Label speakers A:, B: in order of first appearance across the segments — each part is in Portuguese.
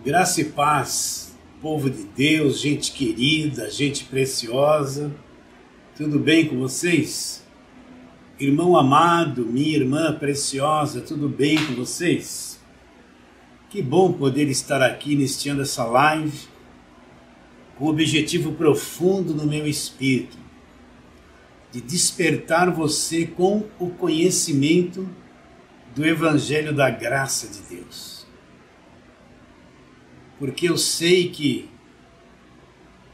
A: Graça e paz, povo de Deus, gente querida, gente preciosa, tudo bem com vocês? Irmão amado, minha irmã preciosa, tudo bem com vocês? Que bom poder estar aqui iniciando essa live com um objetivo profundo no meu espírito, de despertar você com o conhecimento do Evangelho da Graça de Deus. Porque eu sei que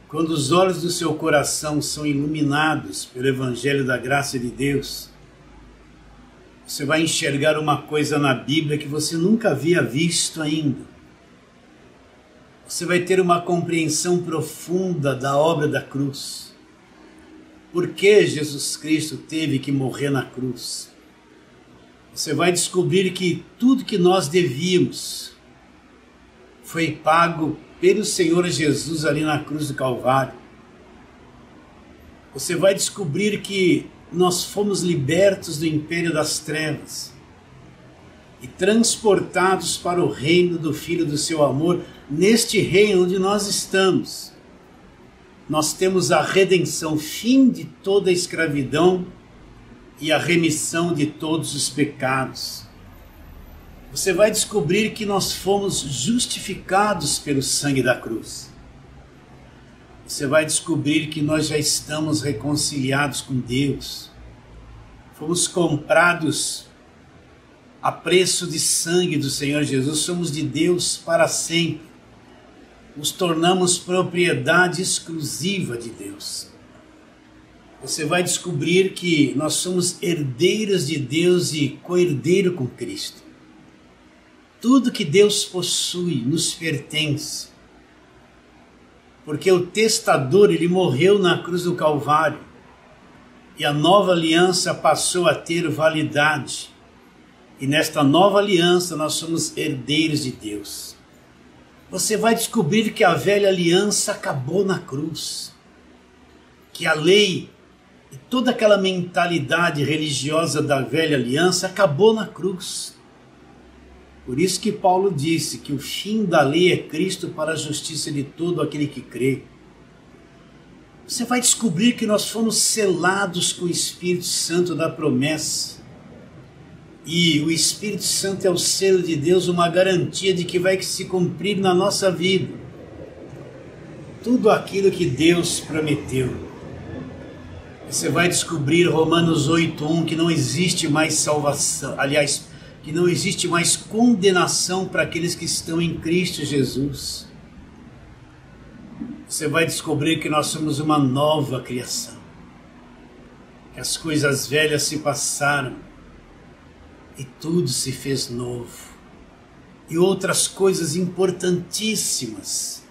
A: quando os olhos do seu coração são iluminados pelo Evangelho da Graça de Deus, você vai enxergar uma coisa na Bíblia que você nunca havia visto ainda. Você vai ter uma compreensão profunda da obra da cruz. Por que Jesus Cristo teve que morrer na cruz? Você vai descobrir que tudo que nós devíamos foi pago pelo Senhor Jesus ali na cruz do Calvário. Você vai descobrir que nós fomos libertos do império das trevas e transportados para o reino do Filho do seu amor. Neste reino onde nós estamos, nós temos a redenção, fim de toda a escravidão e a remissão de todos os pecados. Você vai descobrir que nós fomos justificados pelo sangue da cruz. Você vai descobrir que nós já estamos reconciliados com Deus. Fomos comprados a preço de sangue do Senhor Jesus. Somos de Deus para sempre. Nos tornamos propriedade exclusiva de Deus. Você vai descobrir que nós somos herdeiros de Deus e co-herdeiro com Cristo. Tudo que Deus possui nos pertence, porque o testador, ele morreu na cruz do Calvário e a nova aliança passou a ter validade, e nesta nova aliança nós somos herdeiros de Deus. Você vai descobrir que a velha aliança acabou na cruz, que a lei e toda aquela mentalidade religiosa da velha aliança acabou na cruz. Por isso que Paulo disse que o fim da lei é Cristo para a justiça de todo aquele que crê. Você vai descobrir que nós fomos selados com o Espírito Santo da promessa. E o Espírito Santo é o selo de Deus, uma garantia de que vai se cumprir na nossa vida tudo aquilo que Deus prometeu. Você vai descobrir Romanos 8:1 que não existe mais salvação, aliás, que não existe mais condenação para aqueles que estão em Cristo Jesus. Você vai descobrir que nós somos uma nova criação, que as coisas velhas se passaram e tudo se fez novo. E outras coisas importantíssimas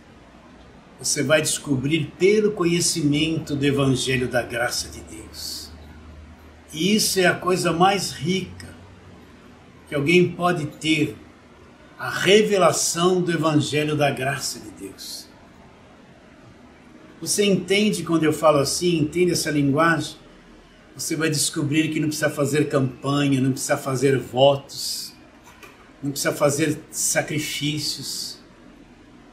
A: você vai descobrir pelo conhecimento do Evangelho da Graça de Deus. E isso é a coisa mais rica que alguém pode ter, a revelação do Evangelho da Graça de Deus. Você entende quando eu falo assim, entende essa linguagem? Você vai descobrir que não precisa fazer campanha, não precisa fazer votos, não precisa fazer sacrifícios.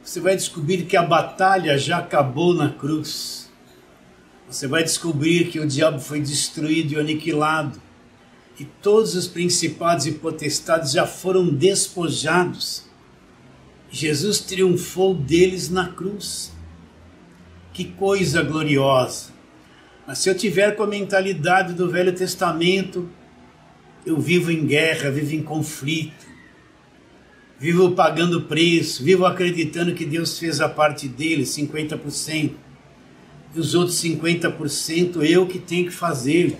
A: Você vai descobrir que a batalha já acabou na cruz. Você vai descobrir que o diabo foi destruído e aniquilado. E todos os principados e potestades já foram despojados. Jesus triunfou deles na cruz. Que coisa gloriosa! Mas se eu tiver com a mentalidade do Velho Testamento, eu vivo em guerra, vivo em conflito, vivo pagando preço, vivo acreditando que Deus fez a parte dele, 50%, e os outros 50% eu que tenho que fazer.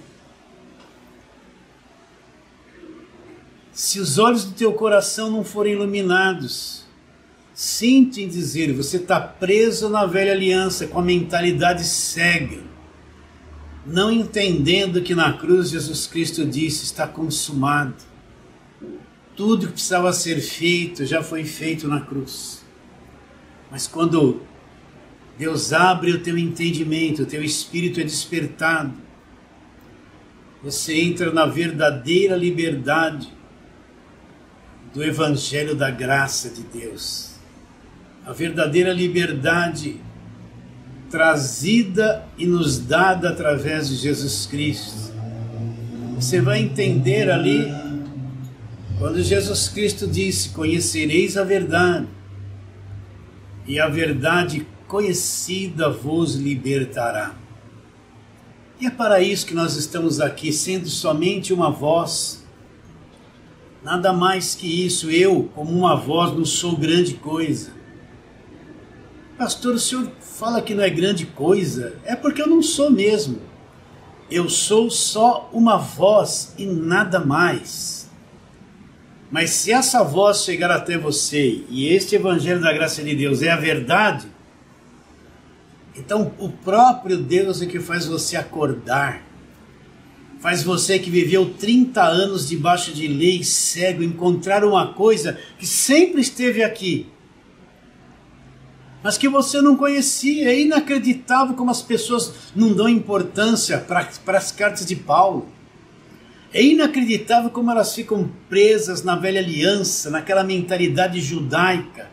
A: Se os olhos do teu coração não forem iluminados, sinto em dizer, você está preso na velha aliança com a mentalidade cega, não entendendo que na cruz Jesus Cristo disse, está consumado. Tudo que precisava ser feito já foi feito na cruz. Mas quando Deus abre o teu entendimento, o teu espírito é despertado, você entra na verdadeira liberdade do Evangelho da Graça de Deus. a verdadeira liberdade trazida e nos dada através de Jesus Cristo. Você vai entender ali, quando Jesus Cristo disse: conhecereis a verdade, e a verdade conhecida vos libertará. E é para isso que nós estamos aqui, sendo somente uma voz. Nada mais que isso. Eu, como uma voz, não sou grande coisa. Pastor, o senhor fala que não é grande coisa? É porque eu não sou mesmo. Eu sou só uma voz e nada mais. Mas se essa voz chegar até você, e este Evangelho da Graça de Deus é a verdade, então o próprio Deus é que faz você acordar. Faz você que viveu 30 anos debaixo de lei, cego, encontrar uma coisa que sempre esteve aqui, mas que você não conhecia. É inacreditável como as pessoas não dão importância para as cartas de Paulo. É inacreditável como elas ficam presas na velha aliança, naquela mentalidade judaica,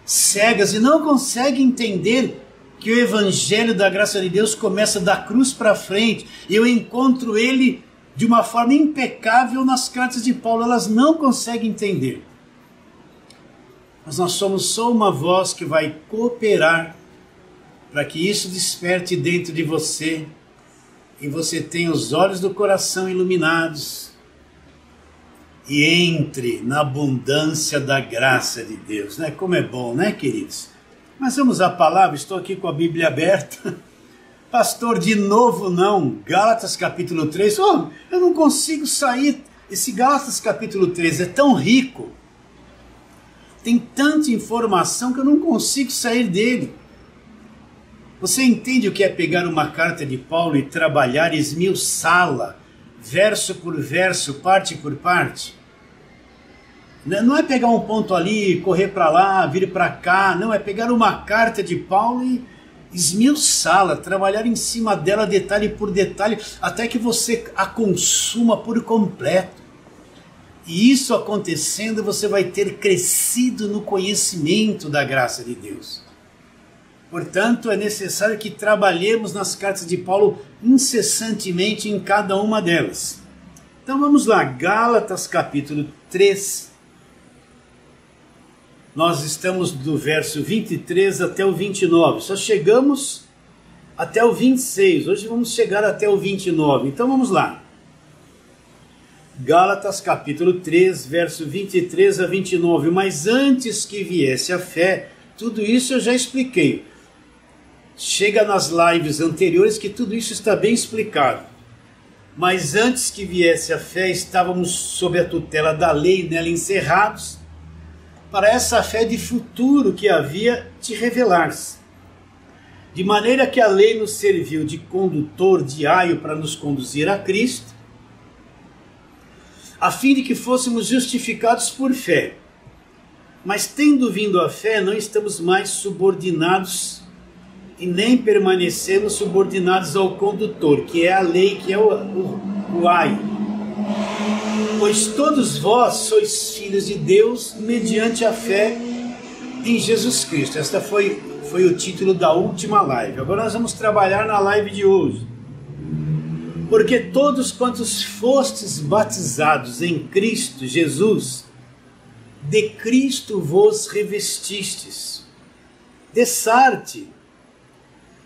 A: cegas, e não conseguem entender que o Evangelho da Graça de Deus começa da cruz para frente. Eu encontro ele de uma forma impecável nas cartas de Paulo. Elas não conseguem entender. Mas nós somos só uma voz que vai cooperar para que isso desperte dentro de você e você tenha os olhos do coração iluminados e entre na abundância da graça de Deus, né? Como é bom, né, queridos? Mas vamos à palavra. Estou aqui com a Bíblia aberta. Pastor, de novo não. Gálatas capítulo 3. Oh, eu não consigo sair. Esse Gálatas capítulo 3 é tão rico. Tem tanta informação que eu não consigo sair dele. Você entende o que é pegar uma carta de Paulo e trabalhar, esmiuçá-la, verso por verso, parte por parte? Não é pegar um ponto ali, correr para lá, vir para cá. Não, é pegar uma carta de Paulo e esmiuçá-la, trabalhar em cima dela detalhe por detalhe, até que você a consuma por completo. E isso acontecendo, você vai ter crescido no conhecimento da graça de Deus. Portanto, é necessário que trabalhemos nas cartas de Paulo incessantemente em cada uma delas. Então vamos lá, Gálatas capítulo 3. Nós estamos do verso 23 até o 29. Só chegamos até o 26. Hoje vamos chegar até o 29. Então vamos lá. Gálatas capítulo 3, verso 23 a 29. Mas antes que viesse a fé, tudo isso eu já expliquei. Chega nas lives anteriores que tudo isso está bem explicado. Mas antes que viesse a fé, estávamos sob a tutela da lei, nela encerrados, para essa fé de futuro que havia de revelar-se. De maneira que a lei nos serviu de condutor, de aio para nos conduzir a Cristo, a fim de que fôssemos justificados por fé. Mas tendo vindo a fé, não estamos mais subordinados e nem permanecemos subordinados ao condutor, que é a lei, que é o aio. Pois todos vós sois filhos de Deus mediante a fé em Jesus Cristo. Esta foi o título da última live. Agora nós vamos trabalhar na live de hoje. Porque todos quantos fostes batizados em Cristo Jesus, de Cristo vos revestistes. Dessarte,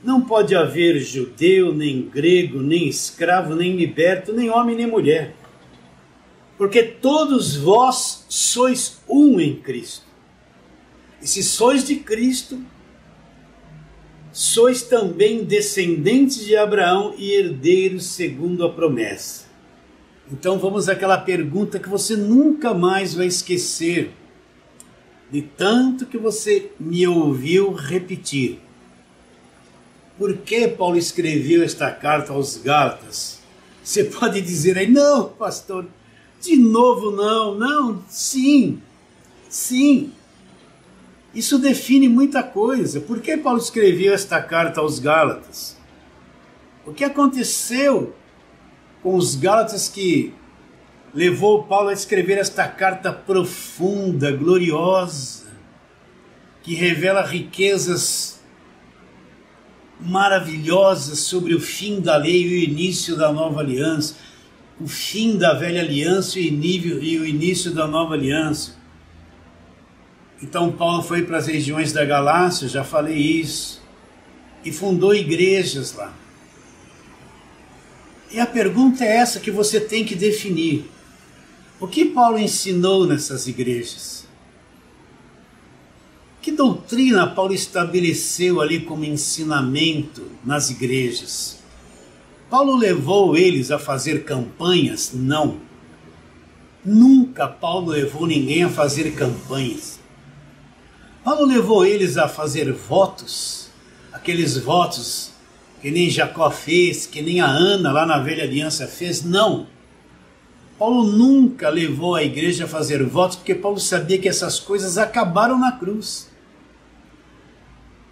A: não pode haver judeu, nem grego, nem escravo, nem liberto, nem homem, nem mulher. Porque todos vós sois um em Cristo. E se sois de Cristo, sois também descendentes de Abraão e herdeiros segundo a promessa. Então vamos àquela pergunta que você nunca mais vai esquecer, de tanto que você me ouviu repetir. Por que Paulo escreveu esta carta aos Gálatas? Você pode dizer aí, não, pastor, de novo não, sim. Isso define muita coisa. Por que Paulo escreveu esta carta aos Gálatas? O que aconteceu com os Gálatas que levou Paulo a escrever esta carta profunda, gloriosa, que revela riquezas maravilhosas sobre o fim da lei e o início da nova aliança, o fim da velha aliança e o início da nova aliança. Então Paulo foi para as regiões da Galácia, já falei isso, e fundou igrejas lá. E a pergunta é essa que você tem que definir. O que Paulo ensinou nessas igrejas? Que doutrina Paulo estabeleceu ali como ensinamento nas igrejas? Paulo levou eles a fazer campanhas? Não. Nunca Paulo levou ninguém a fazer campanhas. Paulo levou eles a fazer votos, aqueles votos que nem Jacó fez, que nem a Ana lá na velha aliança fez, não. Paulo nunca levou a igreja a fazer votos, porque Paulo sabia que essas coisas acabaram na cruz.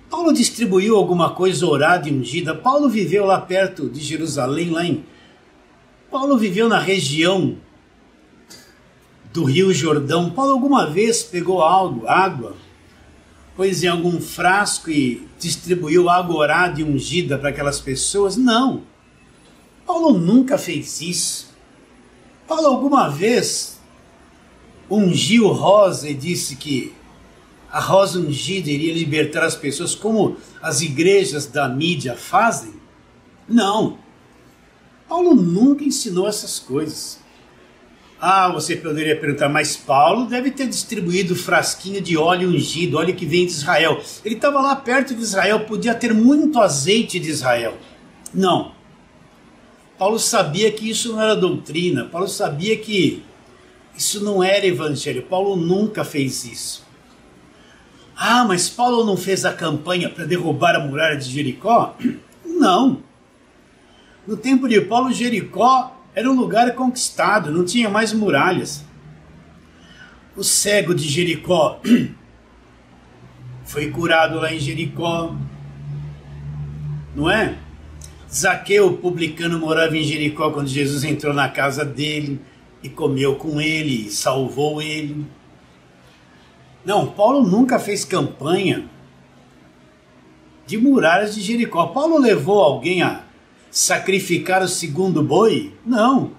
A: Paulo distribuiu alguma coisa orada e ungida. Paulo viveu lá perto de Jerusalém, Paulo viveu na região do Rio Jordão. Paulo alguma vez pegou água, pôs em algum frasco e distribuiu água orada e ungida para aquelas pessoas? Não. Paulo nunca fez isso. Paulo alguma vez ungiu rosa e disse que a rosa ungida iria libertar as pessoas, como as igrejas da mídia fazem? Não. Paulo nunca ensinou essas coisas. Ah, você poderia perguntar, mas Paulo deve ter distribuído frasquinho de óleo ungido, óleo que vem de Israel. Ele estava lá perto de Israel, podia ter muito azeite de Israel. Não. Paulo sabia que isso não era doutrina, Paulo sabia que isso não era evangelho, Paulo nunca fez isso. Ah, mas Paulo não fez a campanha para derrubar a muralha de Jericó? Não. No tempo de Paulo, Jericó era um lugar conquistado, não tinha mais muralhas. O cego de Jericó foi curado lá em Jericó, não é? Zaqueu, o publicano, morava em Jericó quando Jesus entrou na casa dele e comeu com ele, e salvou ele. Não, Paulo nunca fez campanha de muralhas de Jericó. Paulo levou alguém a sacrificar o segundo boi? Não.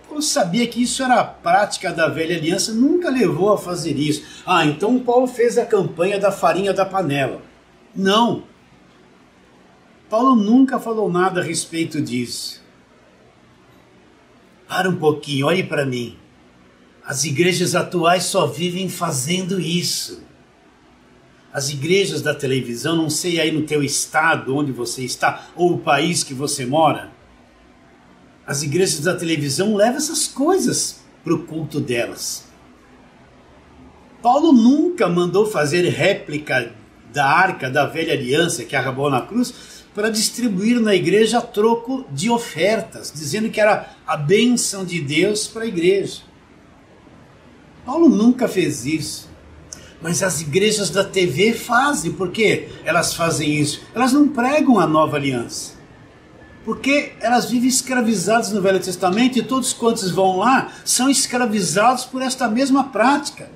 A: Paulo sabia que isso era a prática da velha aliança, nunca levou a fazer isso. Ah, então Paulo fez a campanha da farinha da panela. Não. Paulo nunca falou nada a respeito disso. Para um pouquinho, olhe para mim. As igrejas atuais só vivem fazendo isso. As igrejas da televisão, não sei aí no teu estado onde você está, ou o país que você mora, as igrejas da televisão levam essas coisas para o culto delas. Paulo nunca mandou fazer réplica da arca da velha aliança que acabou na cruz para distribuir na igreja a troco de ofertas, dizendo que era a bênção de Deus para a igreja. Paulo nunca fez isso. Mas as igrejas da TV fazem. Por que elas fazem isso? Elas não pregam a nova aliança. Porque elas vivem escravizadas no Velho Testamento e todos quantos vão lá são escravizados por esta mesma prática.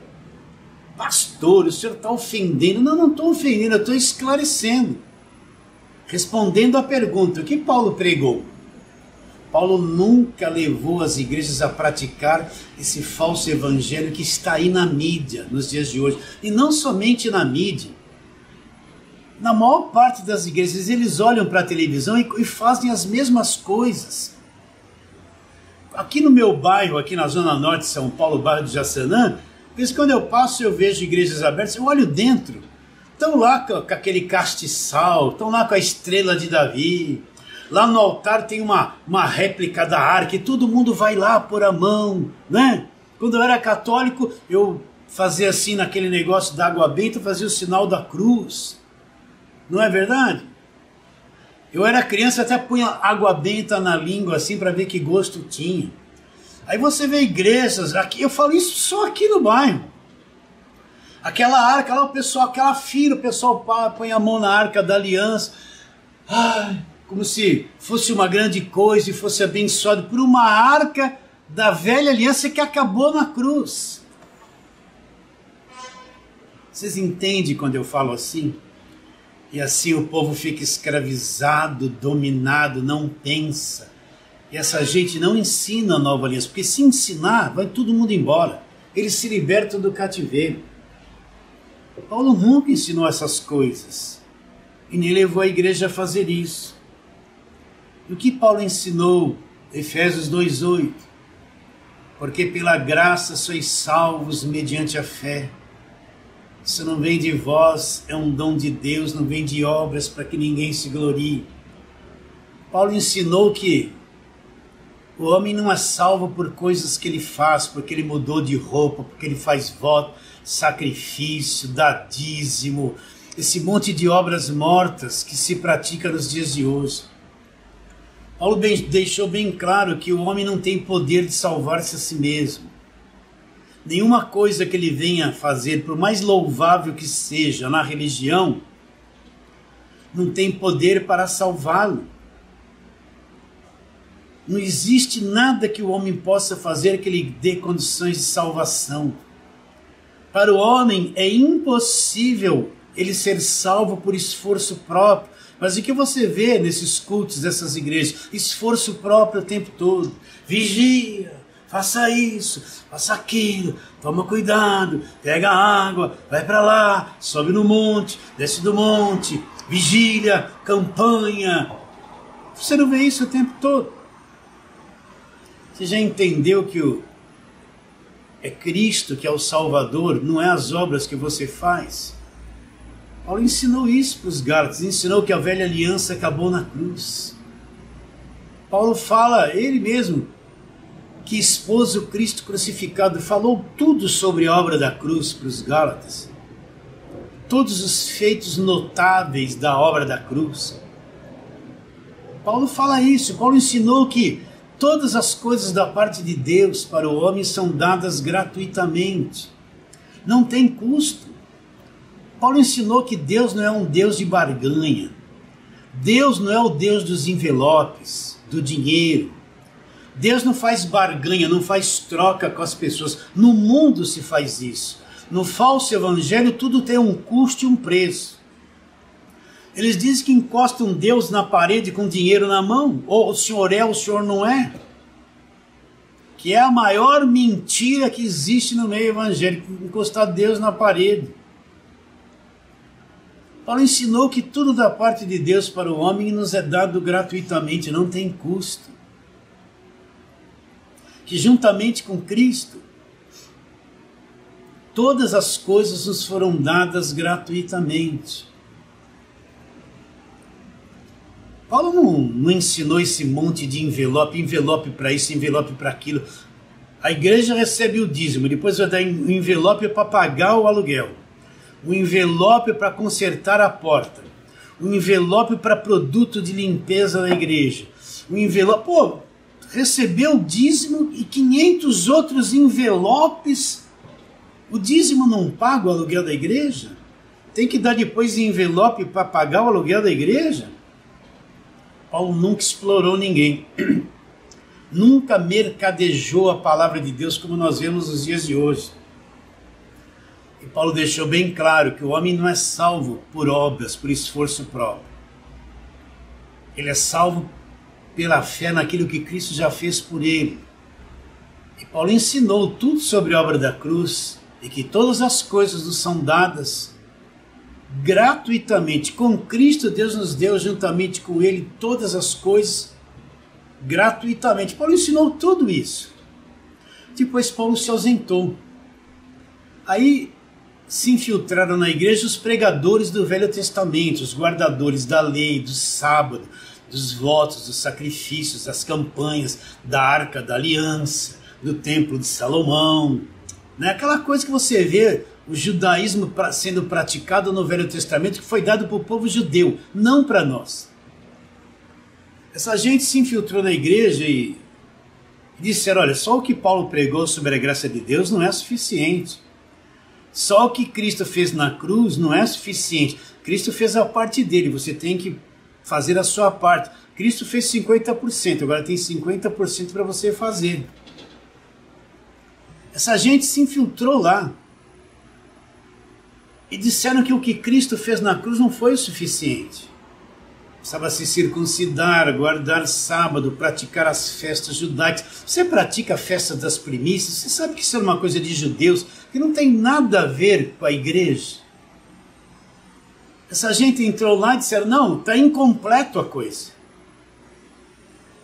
A: Pastor, o senhor está ofendendo. Não, não estou ofendendo, eu estou esclarecendo. Respondendo à pergunta, o que Paulo pregou? Paulo nunca levou as igrejas a praticar esse falso evangelho que está aí na mídia nos dias de hoje. E não somente na mídia. Na maior parte das igrejas, eles olham para a televisão e fazem as mesmas coisas. Aqui no meu bairro, aqui na Zona Norte de São Paulo, bairro de Jaçanã, de vez em quando eu passo eu vejo igrejas abertas, eu olho dentro. Estão lá com aquele castiçal, estão lá com a estrela de Davi. Lá no altar tem uma réplica da arca e todo mundo vai lá pôr a mão, né? Quando eu era católico, eu fazia assim naquele negócio da água benta, fazia o sinal da cruz. Não é verdade? Eu era criança, até punha água benta na língua assim para ver que gosto tinha. Aí você vê igrejas, aqui eu falo isso só aqui no bairro. Aquela arca lá, o pessoal, aquela fila, o pessoal põe a mão na arca da aliança. Ai, como se fosse uma grande coisa e fosse abençoado por uma arca da velha aliança que acabou na cruz. Vocês entendem quando eu falo assim? E assim o povo fica escravizado, dominado, não pensa. E essa gente não ensina a nova aliança, porque se ensinar, vai todo mundo embora. Eles se libertam do cativeiro. Paulo nunca ensinou essas coisas. E nem levou a igreja a fazer isso. E o que Paulo ensinou? Efésios 2:8. Porque pela graça sois salvos mediante a fé. Isso não vem de vós, é um dom de Deus, não vem de obras para que ninguém se glorie. Paulo ensinou que o homem não é salvo por coisas que ele faz, porque ele mudou de roupa, porque ele faz voto, sacrifício, dá dízimo, esse monte de obras mortas que se pratica nos dias de hoje. Paulo deixou bem claro que o homem não tem poder de salvar-se a si mesmo. Nenhuma coisa que ele venha fazer, por mais louvável que seja na religião, não tem poder para salvá-lo. Não existe nada que o homem possa fazer que lhe dê condições de salvação. Para o homem é impossível ele ser salvo por esforço próprio. Mas o que você vê nesses cultos dessas igrejas? Esforço próprio o tempo todo. Vigia, faça isso, faça aquilo, toma cuidado, pega água, vai para lá, sobe no monte, desce do monte, vigília, campanha. Você não vê isso o tempo todo. Você já entendeu que é Cristo que é o Salvador, não é as obras que você faz? Paulo ensinou isso para os Gálatas, ensinou que a velha aliança acabou na cruz. Paulo fala, ele mesmo, que expôs o Cristo crucificado, falou tudo sobre a obra da cruz para os Gálatas. Todos os feitos notáveis da obra da cruz. Paulo fala isso, Paulo ensinou que todas as coisas da parte de Deus para o homem são dadas gratuitamente. Não tem custo. Paulo ensinou que Deus não é um Deus de barganha. Deus não é o Deus dos envelopes, do dinheiro. Deus não faz barganha, não faz troca com as pessoas. No mundo se faz isso. No falso evangelho tudo tem um custo e um preço. Eles dizem que encostam Deus na parede com dinheiro na mão. Ou o senhor é, o senhor não é. Que é a maior mentira que existe no meio evangélico, encostar Deus na parede. Paulo ensinou que tudo da parte de Deus para o homem nos é dado gratuitamente, não tem custo. Que juntamente com Cristo, todas as coisas nos foram dadas gratuitamente. Paulo não ensinou esse monte de envelope para isso, envelope para aquilo. A igreja recebe o dízimo, depois vai dar um envelope para pagar o aluguel. Um envelope para consertar a porta, um envelope para produto de limpeza da igreja, um envelope, recebeu o dízimo e 500 outros envelopes. O dízimo não paga o aluguel da igreja? Tem que dar depois envelope para pagar o aluguel da igreja? Paulo nunca explorou ninguém, nunca mercadejou a palavra de Deus como nós vemos nos dias de hoje. E Paulo deixou bem claro que o homem não é salvo por obras, por esforço próprio. Ele é salvo pela fé naquilo que Cristo já fez por ele. E Paulo ensinou tudo sobre a obra da cruz e que todas as coisas nos são dadas gratuitamente. Com Cristo Deus nos deu juntamente com ele todas as coisas gratuitamente. Paulo ensinou tudo isso. Depois Paulo se ausentou. Aí se infiltraram na igreja os pregadores do Velho Testamento, os guardadores da lei, do sábado, dos votos, dos sacrifícios, das campanhas, da arca da aliança, do templo de Salomão. Né? Aquela coisa que você vê o judaísmo sendo praticado no Velho Testamento, que foi dado para o povo judeu, não para nós. Essa gente se infiltrou na igreja e disseram, olha, só o que Paulo pregou sobre a graça de Deus não é suficiente. Só o que Cristo fez na cruz não é suficiente. Cristo fez a parte dele, você tem que fazer a sua parte. Cristo fez 50%, agora tem 50% para você fazer. Essa gente se infiltrou lá. e disseram que o que Cristo fez na cruz não foi o suficiente. Precisava se circuncidar, guardar sábado, praticar as festas judaicas. Você pratica a festa das primícias, você sabe que isso é uma coisa de judeus, que não tem nada a ver com a igreja. Essa gente entrou lá e disseram, não, está incompleto a coisa.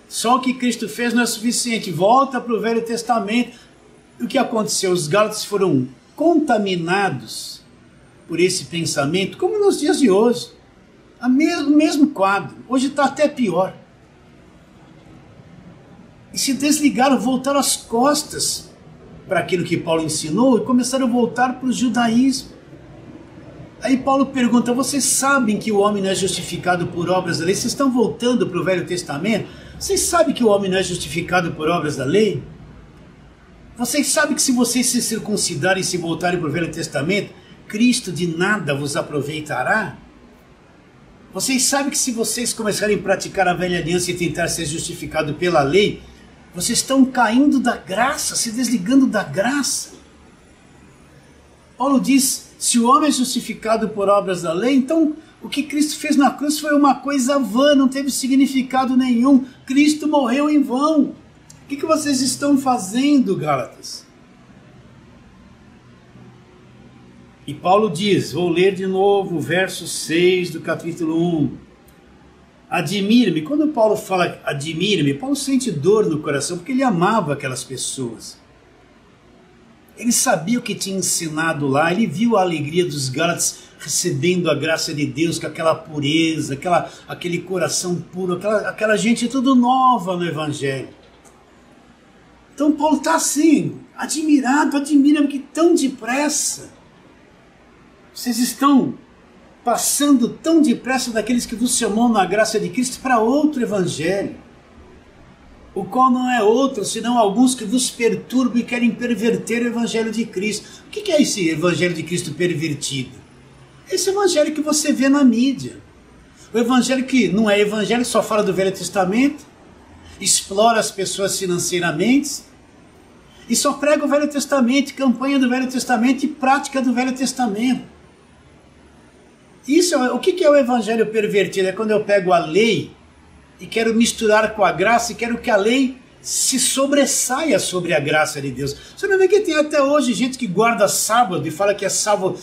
A: Só o que Cristo fez não é suficiente, volta para o Velho Testamento. E o que aconteceu? Os gálatas foram contaminados por esse pensamento, como nos dias de hoje. O mesmo quadro, hoje está até pior. E se desligaram, voltaram as costas para aquilo que Paulo ensinou e começaram a voltar para o judaísmo. Aí Paulo pergunta, vocês sabem que o homem não é justificado por obras da lei? Vocês estão voltando para o Velho Testamento? Vocês sabem que o homem não é justificado por obras da lei? Vocês sabem que se vocês se circuncidarem e se voltarem para o Velho Testamento, Cristo de nada vos aproveitará? Vocês sabem que se vocês começarem a praticar a velha aliança e tentar ser justificado pela lei, vocês estão caindo da graça, se desligando da graça. Paulo diz, se o homem é justificado por obras da lei, então o que Cristo fez na cruz foi uma coisa vã, não teve significado nenhum. Cristo morreu em vão. O que vocês estão fazendo, Gálatas? E Paulo diz, vou ler de novo o verso 6 do capítulo 1. Admire-me. Quando Paulo fala admire-me, Paulo sente dor no coração, porque ele amava aquelas pessoas. Ele sabia o que tinha ensinado lá, ele viu a alegria dos gálatas recebendo a graça de Deus, com aquela pureza, aquele coração puro, aquela gente tudo nova no Evangelho. Então Paulo está assim, admirado, admira-me que tão depressa vocês estão passando tão depressa daqueles que vos chamam na graça de Cristo para outro evangelho, o qual não é outro, senão alguns que vos perturbam e querem perverter o evangelho de Cristo. O que é esse evangelho de Cristo pervertido? Esse evangelho que você vê na mídia. O evangelho que não é evangelho, só fala do Velho Testamento, explora as pessoas financeiramente, e só prega o Velho Testamento, campanha do Velho Testamento e prática do Velho Testamento. Isso, o que é o evangelho pervertido? É quando eu pego a lei e quero misturar com a graça e quero que a lei se sobressaia sobre a graça de Deus. Você não vê que tem até hoje gente que guarda sábado e fala que é salvo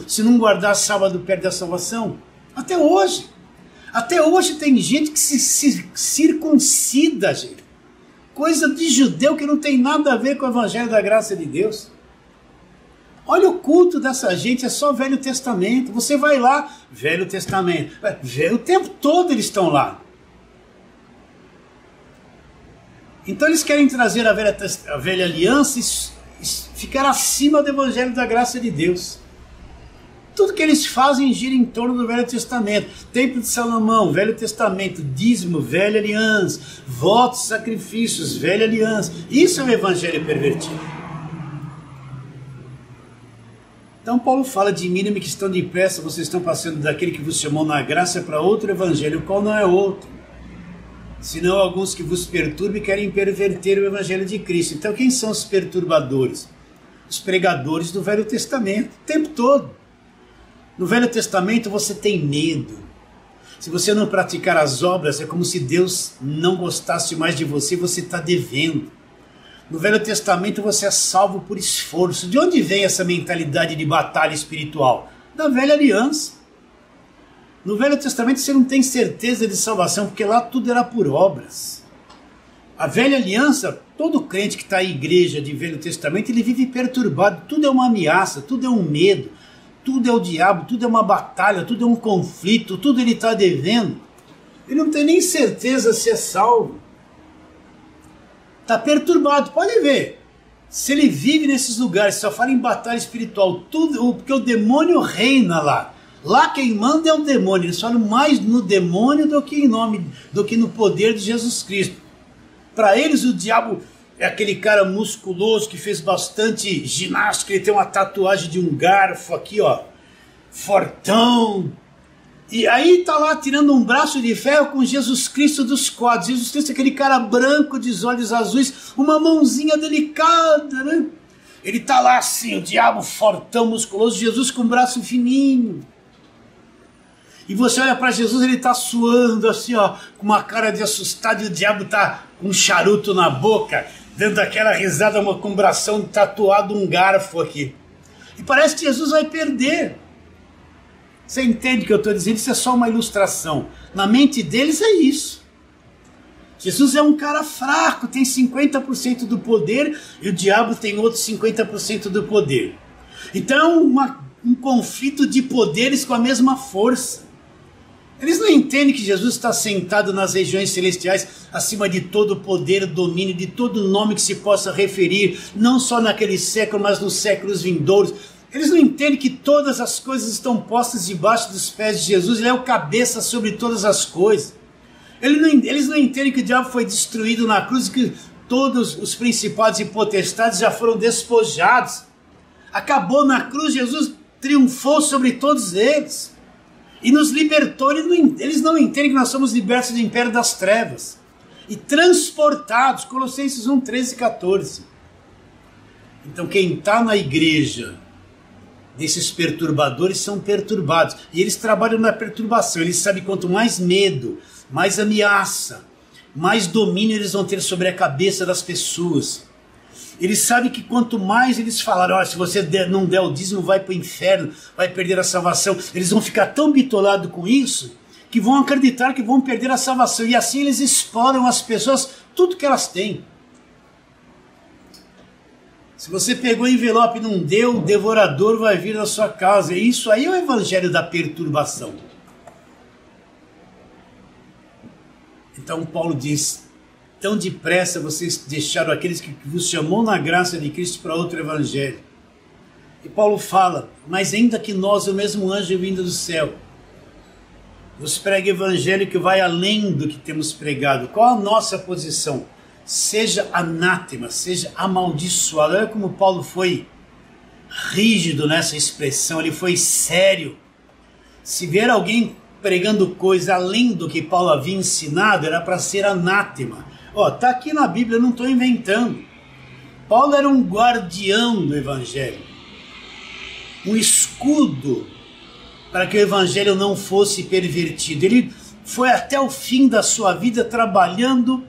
A: se não guardar sábado perde a salvação? Até hoje. Até hoje tem gente que se circuncida, gente. Coisa de judeu que não tem nada a ver com o evangelho da graça de Deus. Olha o culto dessa gente, é só Velho Testamento. Você vai lá, Velho Testamento. O tempo todo eles estão lá. Então eles querem trazer a velha aliança e ficar acima do evangelho da graça de Deus. Tudo que eles fazem gira em torno do Velho Testamento. Templo de Salomão, Velho Testamento, dízimo, velha aliança, votos, sacrifícios, velha aliança. Isso é o evangelho pervertido. Então Paulo fala de mínimo que estão depressa, vocês estão passando daquele que vos chamou na graça para outro evangelho, o qual não é outro, senão alguns que vos perturbam e querem perverter o evangelho de Cristo. Então quem são os perturbadores? Os pregadores do Velho Testamento, o tempo todo. No Velho Testamento você tem medo. Se você não praticar as obras, é como se Deus não gostasse mais de você, você está devendo. No Velho Testamento você é salvo por esforço. De onde vem essa mentalidade de batalha espiritual? Da velha aliança. No Velho Testamento você não tem certeza de salvação, porque lá tudo era por obras. A velha aliança, todo crente que está em igreja de Velho Testamento, ele vive perturbado. Tudo é uma ameaça, tudo é um medo, tudo é o diabo, tudo é uma batalha, tudo é um conflito, tudo ele está devendo. Ele não tem nem certeza se é salvo. Está perturbado, pode ver. Se ele vive nesses lugares, só fala em batalha espiritual, tudo, porque o demônio reina lá. Lá quem manda é o demônio. Eles falam mais no demônio do que no poder de Jesus Cristo. Para eles o diabo é aquele cara musculoso que fez bastante ginástica, ele tem uma tatuagem de um garfo aqui, ó, fortão. E aí está lá tirando um braço de ferro com Jesus Cristo dos quadros. Jesus Cristo é aquele cara branco, de olhos azuis, uma mãozinha delicada, né? Ele está lá assim, o diabo fortão, musculoso, Jesus com o braço fininho. E você olha para Jesus, ele está suando assim, ó, com uma cara de assustado, e o diabo está com um charuto na boca, dando aquela risada com um bração tatuado, um garfo aqui. E parece que Jesus vai perder. Você entende o que eu estou dizendo? Isso é só uma ilustração. Na mente deles é isso. Jesus é um cara fraco, tem 50% do poder e o diabo tem outros 50% do poder. Então, um conflito de poderes com a mesma força. Eles não entendem que Jesus está sentado nas regiões celestiais, acima de todo poder, domínio, de todo nome que se possa referir, não só naquele século, mas nos séculos vindouros. Eles não entendem que todas as coisas estão postas debaixo dos pés de Jesus, ele é o cabeça sobre todas as coisas. Eles não entendem que o diabo foi destruído na cruz e que todos os principados e potestades já foram despojados. Acabou na cruz, Jesus triunfou sobre todos eles. E nos libertou. Eles não entendem que nós somos libertos do império das trevas. E transportados, Colossenses 1, 13 e 14. Então quem está na igreja desses perturbadores são perturbados. E eles trabalham na perturbação. Eles sabem quanto mais medo, mais ameaça, mais domínio eles vão ter sobre a cabeça das pessoas. Eles sabem que quanto mais eles falarem, olha, se você não der o dízimo, vai para o inferno, vai perder a salvação. Eles vão ficar tão bitolados com isso, que vão acreditar que vão perder a salvação. E assim eles exploram as pessoas, tudo que elas têm. Se você pegou o envelope e não deu, o devorador vai vir na sua casa. E isso aí é o evangelho da perturbação. Então Paulo diz, tão depressa vocês deixaram aqueles que vos chamou na graça de Cristo para outro evangelho. E Paulo fala, mas ainda que nós, o mesmo anjo vindo do céu, vos pregue evangelho que vai além do que temos pregado. Qual a nossa posição? Seja anátema, seja amaldiçoado. Olha como Paulo foi rígido nessa expressão, ele foi sério. Se vier alguém pregando coisa além do que Paulo havia ensinado, era para ser anátema. Ó, tá aqui na Bíblia, eu não estou inventando. Paulo era um guardião do evangelho, um escudo para que o evangelho não fosse pervertido. Ele foi até o fim da sua vida trabalhando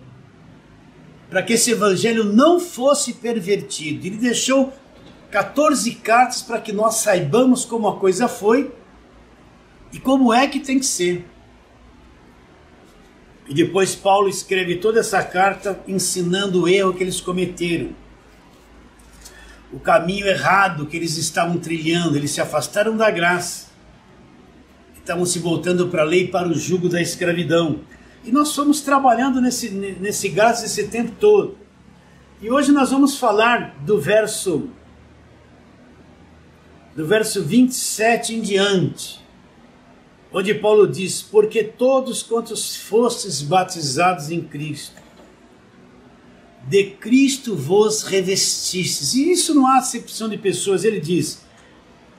A: para que esse evangelho não fosse pervertido. Ele deixou 14 cartas para que nós saibamos como a coisa foi e como é que tem que ser. E depois Paulo escreve toda essa carta ensinando o erro que eles cometeram. O caminho errado que eles estavam trilhando. Eles se afastaram da graça. Estavam se voltando para a lei, para o jugo da escravidão. E nós fomos trabalhando nesse gasto esse tempo todo. E hoje nós vamos falar do verso 27 em diante, onde Paulo diz, porque todos quantos fostes batizados em Cristo, de Cristo vos revestistes. E isso não há acepção de pessoas. Ele diz,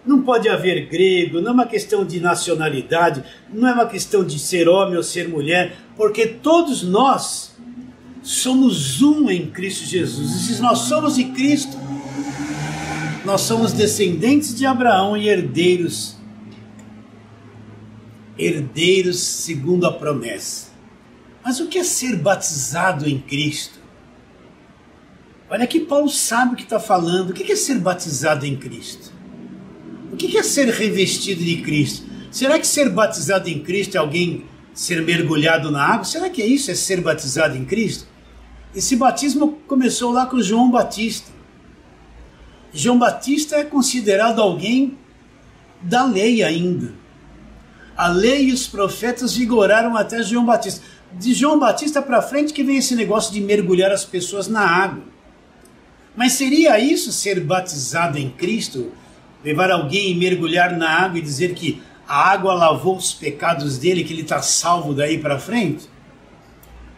A: não pode haver grego, não é uma questão de nacionalidade, não é uma questão de ser homem ou ser mulher, porque todos nós somos um em Cristo Jesus. E se nós somos de Cristo, nós somos descendentes de Abraão e herdeiros segundo a promessa. Mas o que é ser batizado em Cristo? Olha que Paulo sabe o que está falando. O que é ser batizado em Cristo? O que é ser revestido de Cristo? Será que ser batizado em Cristo é alguém ser mergulhado na água? Será que é isso, é ser batizado em Cristo? Esse batismo começou lá com João Batista. João Batista é considerado alguém da lei ainda. A lei e os profetas vigoraram até João Batista. De João Batista para frente que vem esse negócio de mergulhar as pessoas na água. Mas seria isso ser batizado em Cristo? Levar alguém e mergulhar na água e dizer que a água lavou os pecados dele, que ele está salvo daí para frente?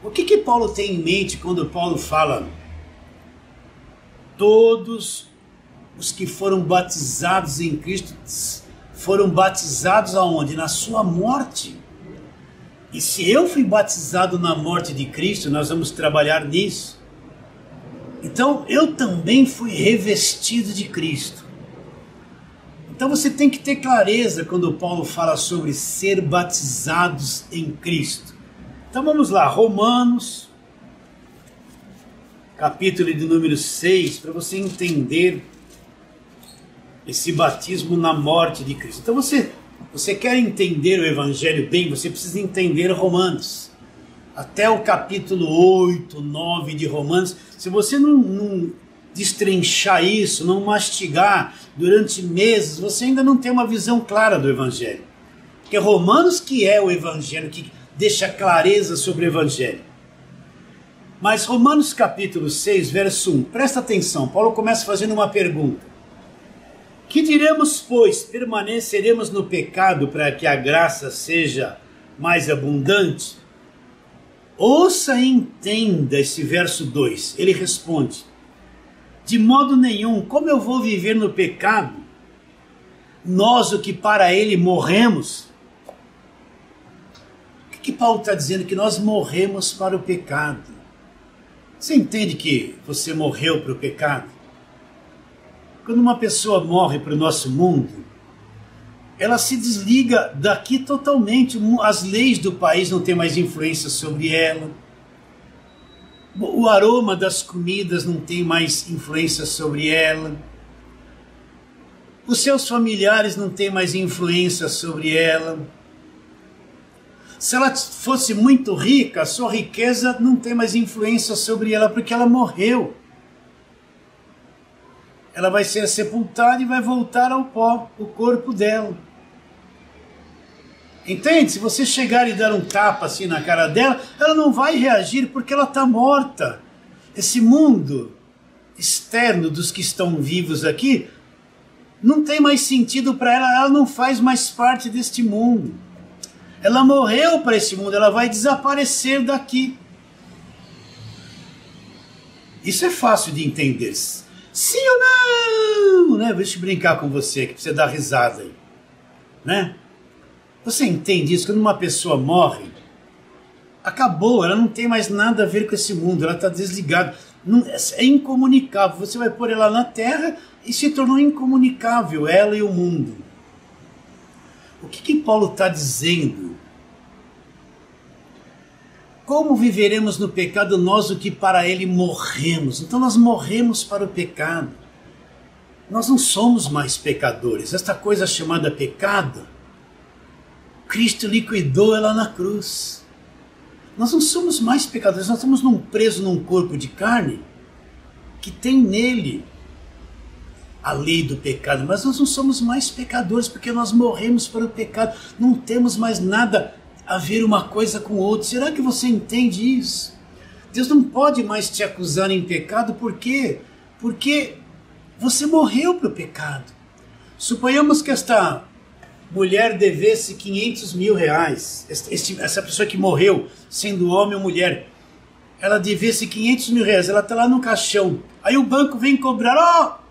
A: O que Paulo tem em mente quando Paulo fala todos os que foram batizados em Cristo foram batizados aonde? Na sua morte. E se eu fui batizado na morte de Cristo, nós vamos trabalhar nisso. Então eu também fui revestido de Cristo. Então você tem que ter clareza quando Paulo fala sobre ser batizados em Cristo. Então vamos lá, Romanos, capítulo de número 6, para você entender esse batismo na morte de Cristo. Então você quer entender o Evangelho bem, você precisa entender Romanos. Até o capítulo 8, 9 de Romanos. Se você não destrinchar isso, não mastigar durante meses, você ainda não tem uma visão clara do Evangelho. Porque Romanos que é o Evangelho, que deixa clareza sobre o Evangelho. Mas Romanos capítulo 6, verso 1, presta atenção, Paulo começa fazendo uma pergunta. Que diremos, pois, permaneceremos no pecado para que a graça seja mais abundante? Ouça e entenda esse verso 2, ele responde, de modo nenhum, como eu vou viver no pecado, nós o que para ele morremos? O que Paulo está dizendo? Que nós morremos para o pecado. Você entende que você morreu para o pecado? Quando uma pessoa morre para o nosso mundo, ela se desliga daqui totalmente. As leis do país não têm mais influência sobre ela. O aroma das comidas não tem mais influência sobre ela. Os seus familiares não têm mais influência sobre ela. Se ela fosse muito rica, a sua riqueza não tem mais influência sobre ela, porque ela morreu. Ela vai ser sepultada e vai voltar ao pó, o corpo dela. Entende? Se você chegar e dar um tapa assim na cara dela, ela não vai reagir porque ela está morta. Esse mundo externo dos que estão vivos aqui não tem mais sentido para ela, ela não faz mais parte deste mundo. Ela morreu para esse mundo, ela vai desaparecer daqui. Isso é fácil de entender. Sim ou não? Né? Deixa eu brincar com você aqui, para você dar risada aí. Né? Você entende isso? Quando uma pessoa morre, acabou, ela não tem mais nada a ver com esse mundo, ela está desligada. Não, é incomunicável. Você vai pôr ela na terra e se tornou incomunicável, ela e o mundo. O que Paulo está dizendo? Como viveremos no pecado nós o que para ele morremos? Então nós morremos para o pecado. Nós não somos mais pecadores. Esta coisa chamada pecado, Cristo liquidou ela na cruz. Nós não somos mais pecadores, nós estamos presos num corpo de carne que tem nele a lei do pecado, mas nós não somos mais pecadores porque nós morremos para o pecado, não temos mais nada a ver uma coisa com outra. Será que você entende isso? Deus não pode mais te acusar em pecado, por quê? Porque você morreu para o pecado. Suponhamos que esta mulher devesse 500 mil reais, essa pessoa que morreu, sendo homem ou mulher, ela devesse 500 mil reais, ela está lá no caixão, aí o banco vem cobrar,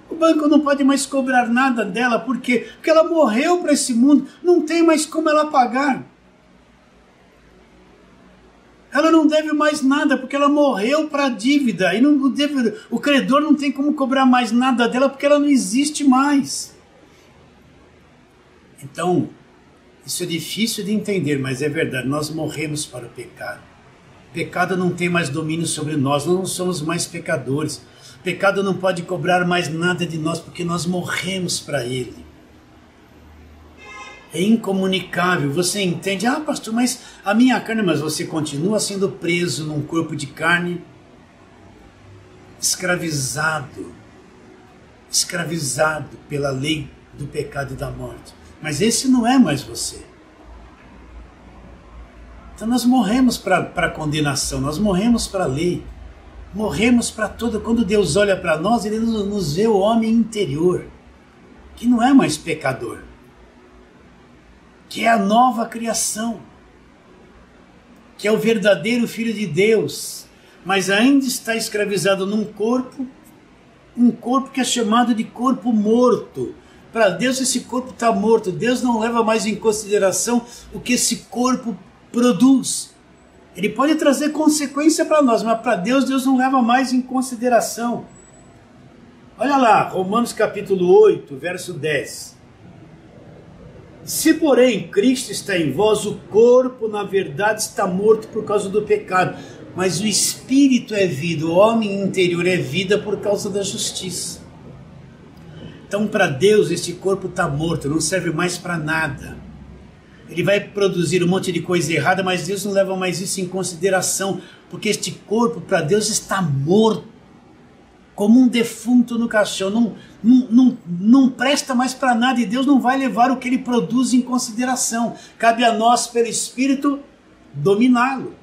A: o banco não pode mais cobrar nada dela, por quê? Porque ela morreu para esse mundo, não tem mais como ela pagar. Ela não deve mais nada, porque ela morreu para a dívida, e o credor não tem como cobrar mais nada dela, porque ela não existe mais. Então, isso é difícil de entender, mas é verdade, nós morremos para o pecado. O pecado não tem mais domínio sobre nós não somos mais pecadores. O pecado não pode cobrar mais nada de nós, porque nós morremos para ele. É incomunicável, você entende? Ah, pastor, mas a minha carne, mas você continua sendo preso num corpo de carne, escravizado pela lei do pecado e da morte. Mas esse não é mais você. Então nós morremos para a condenação, nós morremos para a lei, morremos para toda. Quando Deus olha para nós, Ele nos vê o homem interior, que não é mais pecador, que é a nova criação, que é o verdadeiro Filho de Deus, mas ainda está escravizado num corpo, um corpo que é chamado de corpo morto. Para Deus esse corpo está morto, Deus não leva mais em consideração o que esse corpo produz. Ele pode trazer consequência para nós, mas para Deus, Deus não leva mais em consideração. Olha lá, Romanos capítulo 8, verso 10. Se, porém, Cristo está em vós, o corpo, na verdade, está morto por causa do pecado, mas o espírito é vida, o homem interior é vida por causa da justiça. Então, para Deus, este corpo está morto, não serve mais para nada. Ele vai produzir um monte de coisa errada, mas Deus não leva mais isso em consideração, porque este corpo, para Deus, está morto, como um defunto no caixão, não presta mais para nada, e Deus não vai levar o que ele produz em consideração. Cabe a nós, pelo Espírito, dominá-lo.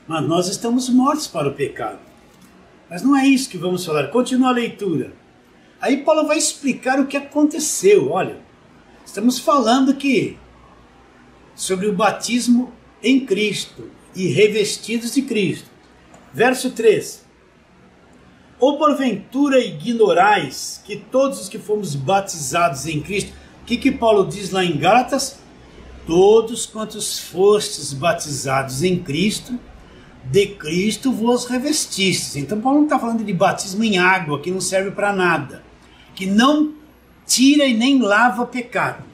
A: Mas nós estamos mortos para o pecado. Mas não é isso que vamos falar. Continua a leitura. Aí Paulo vai explicar o que aconteceu. Olha, estamos falando sobre o batismo em Cristo e revestidos de Cristo. Verso 3. Ou porventura ignorais que todos os que fomos batizados em Cristo, o que Paulo diz lá em Gálatas? Todos quantos fostes batizados em Cristo, de Cristo vos revestistes. Então Paulo não está falando de batismo em água, que não serve para nada, que não tira e nem lava pecado.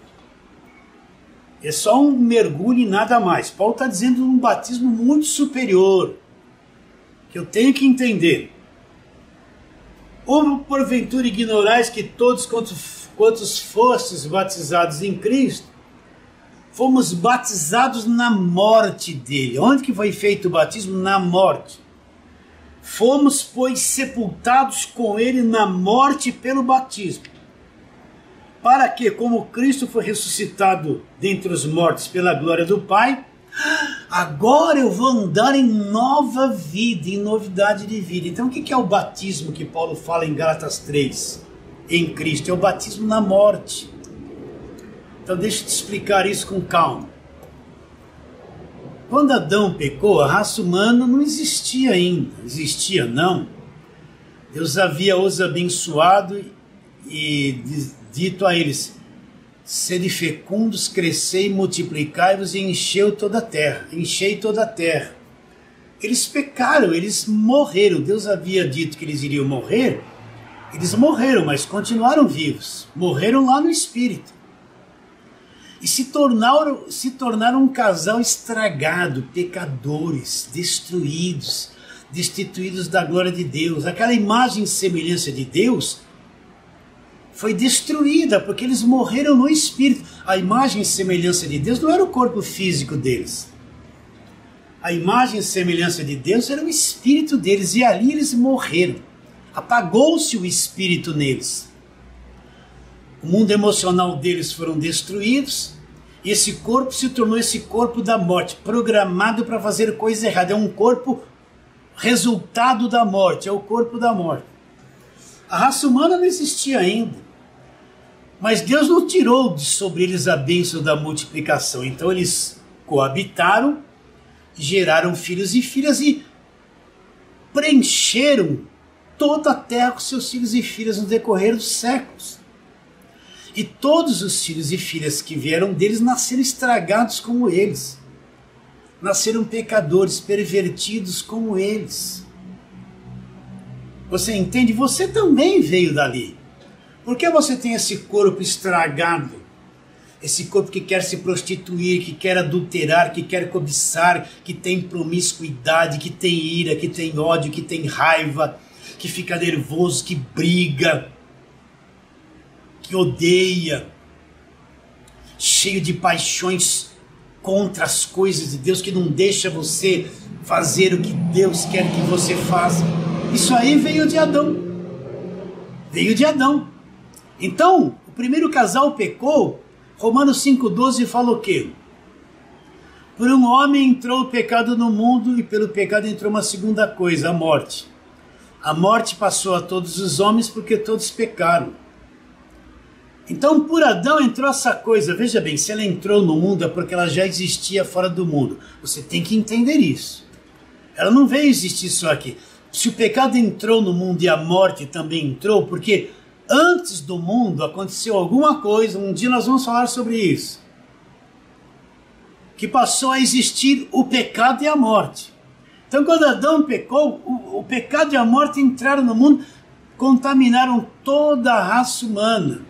A: É só um mergulho e nada mais. Paulo está dizendo de um batismo muito superior, que eu tenho que entender. Ou porventura ignorais que todos quantos fostes batizados em Cristo, fomos batizados na morte dele. Onde que foi feito o batismo? Na morte. Fomos, pois, sepultados com ele na morte pelo batismo, para que, como Cristo foi ressuscitado dentre os mortos pela glória do Pai, agora eu vou andar em nova vida, em novidade de vida. Então o que é o batismo que Paulo fala em Gálatas 3? Em Cristo, é o batismo na morte. Então deixa eu te explicar isso com calma. Quando Adão pecou, a raça humana não existia ainda. Existia não. Deus havia os abençoado e dito a eles: sede fecundos, crescei, multiplicai-vos e enchei toda a terra. Eles pecaram, eles morreram. Deus havia dito que eles iriam morrer. Eles morreram, mas continuaram vivos. Morreram lá no espírito. E se tornaram um casal estragado, pecadores, destruídos, destituídos da glória de Deus. Aquela imagem e semelhança de Deus foi destruída, porque eles morreram no espírito. A imagem e semelhança de Deus não era o corpo físico deles. A imagem e semelhança de Deus era o espírito deles, e ali eles morreram. Apagou-se o espírito neles. O mundo emocional deles foram destruídos, e esse corpo se tornou esse corpo da morte, programado para fazer coisa errada. É um corpo resultado da morte, é o corpo da morte. A raça humana não existia ainda, mas Deus não tirou de sobre eles a bênção da multiplicação. Então eles coabitaram, geraram filhos e filhas e preencheram toda a terra com seus filhos e filhas no decorrer dos séculos. E todos os filhos e filhas que vieram deles nasceram estragados como eles. Nasceram pecadores, pervertidos como eles. Você entende? Você também veio dali. Por que você tem esse corpo estragado? Esse corpo que quer se prostituir, que quer adulterar, que quer cobiçar, que tem promiscuidade, que tem ira, que tem ódio, que tem raiva, que fica nervoso, que briga, que odeia, cheio de paixões contra as coisas de Deus, que não deixa você fazer o que Deus quer que você faça. Isso aí veio de Adão. Veio de Adão. Então, o primeiro casal pecou. Romanos 5,12 fala o quê? Por um homem entrou o pecado no mundo, e pelo pecado entrou uma segunda coisa, a morte. A morte passou a todos os homens porque todos pecaram. Então por Adão entrou essa coisa. Veja bem, se ela entrou no mundo é porque ela já existia fora do mundo. Você tem que entender isso. Ela não veio existir só aqui. Se o pecado entrou no mundo e a morte também entrou, porque antes do mundo aconteceu alguma coisa, um dia nós vamos falar sobre isso, que passou a existir o pecado e a morte. Então, quando Adão pecou, o pecado e a morte entraram no mundo, contaminaram toda a raça humana.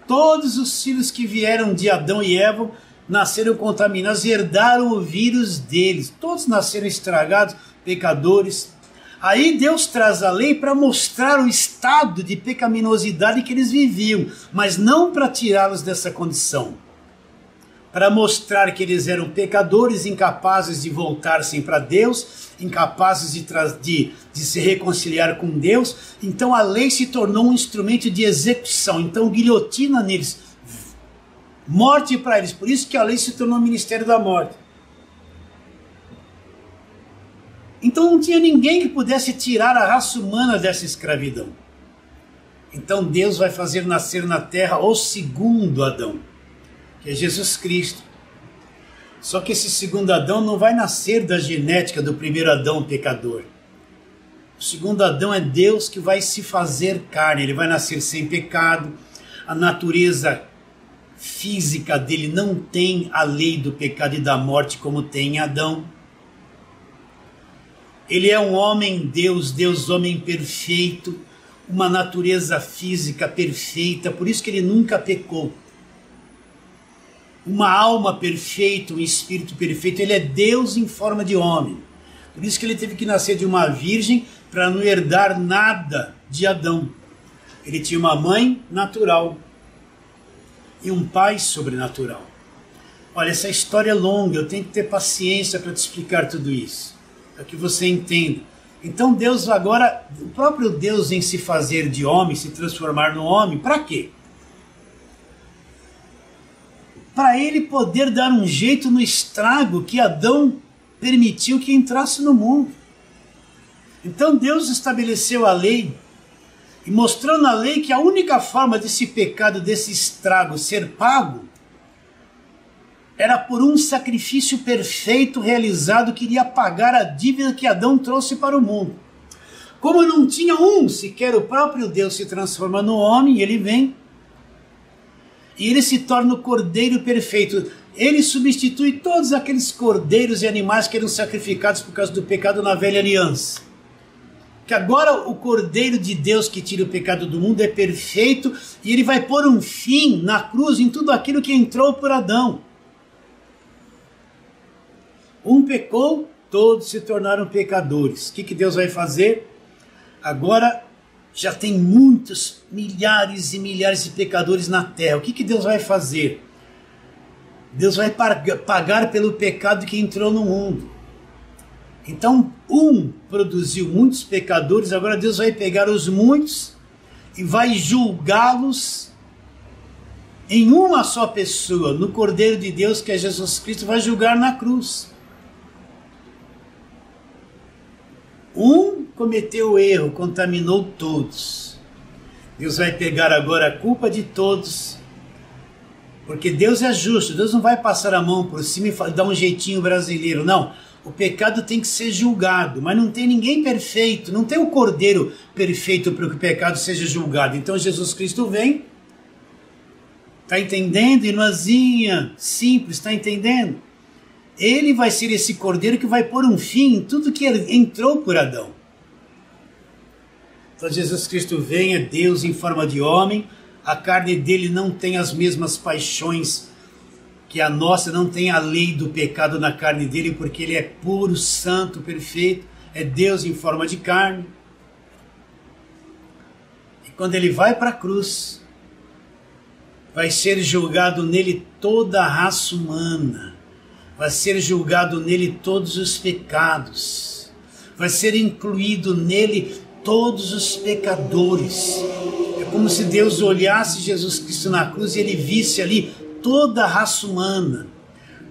A: Todos os filhos que vieram de Adão e Eva nasceram contaminados, herdaram o vírus deles. Todos nasceram estragados, pecadores. Aí Deus traz a lei para mostrar o estado de pecaminosidade que eles viviam, mas não para tirá-los dessa condição. Para mostrar que eles eram pecadores, incapazes de voltar-se para Deus, incapazes de se reconciliar com Deus. Então a lei se tornou um instrumento de execução. Então guilhotina neles, morte para eles. Por isso que a lei se tornou o ministério da morte. Então não tinha ninguém que pudesse tirar a raça humana dessa escravidão. Então Deus vai fazer nascer na terra o segundo Adão, que é Jesus Cristo. Só que esse segundo Adão não vai nascer da genética do primeiro Adão pecador. O segundo Adão é Deus que vai se fazer carne, ele vai nascer sem pecado. A natureza física dele não tem a lei do pecado e da morte como tem Adão. Ele é um homem Deus, Deus homem perfeito, uma natureza física perfeita, por isso que ele nunca pecou. Uma alma perfeita, um espírito perfeito, ele é Deus em forma de homem. Por isso que ele teve que nascer de uma virgem para não herdar nada de Adão. Ele tinha uma mãe natural e um pai sobrenatural. Olha, essa história é longa, eu tenho que ter paciência para te explicar tudo isso, para que você entenda. Então Deus agora, o próprio Deus em se fazer de homem, se transformar no homem, para quê? Para ele poder dar um jeito no estrago que Adão permitiu que entrasse no mundo. Então Deus estabeleceu a lei e mostrou na lei que a única forma desse pecado, desse estrago ser pago, era por um sacrifício perfeito realizado que iria pagar a dívida que Adão trouxe para o mundo. Como não tinha sequer o próprio Deus se transforma no homem, ele vem e ele se torna o cordeiro perfeito. Ele substitui todos aqueles cordeiros e animais que eram sacrificados por causa do pecado na velha aliança. Que agora o cordeiro de Deus que tira o pecado do mundo é perfeito e ele vai pôr um fim na cruz em tudo aquilo que entrou por Adão. Um pecou, todos se tornaram pecadores. O que Deus vai fazer? Agora já tem muitos, milhares e milhares de pecadores na terra. O que Deus vai fazer? Deus vai pagar pelo pecado que entrou no mundo. Então, produziu muitos pecadores, agora Deus vai pegar os muitos e vai julgá-los em uma só pessoa, no Cordeiro de Deus, que é Jesus Cristo, vai julgar na cruz. Cometeu o erro, contaminou todos. Deus vai pegar agora a culpa de todos, porque Deus é justo, Deus não vai passar a mão por cima e dar um jeitinho brasileiro, não. O pecado tem que ser julgado, mas não tem ninguém perfeito, não tem o cordeiro perfeito para que o pecado seja julgado. Então Jesus Cristo vem, está entendendo, irmãzinha, simples, está entendendo? Ele vai ser esse cordeiro que vai pôr um fim em tudo que entrou por Adão. Então Jesus Cristo vem, é Deus em forma de homem, a carne dele não tem as mesmas paixões que a nossa, não tem a lei do pecado na carne dele, porque ele é puro, santo, perfeito, é Deus em forma de carne. E quando ele vai para a cruz, vai ser julgado nele toda a raça humana, vai ser julgado nele todos os pecados, vai ser incluído nele todos os pecadores. É como se Deus olhasse Jesus Cristo na cruz e ele visse ali toda a raça humana.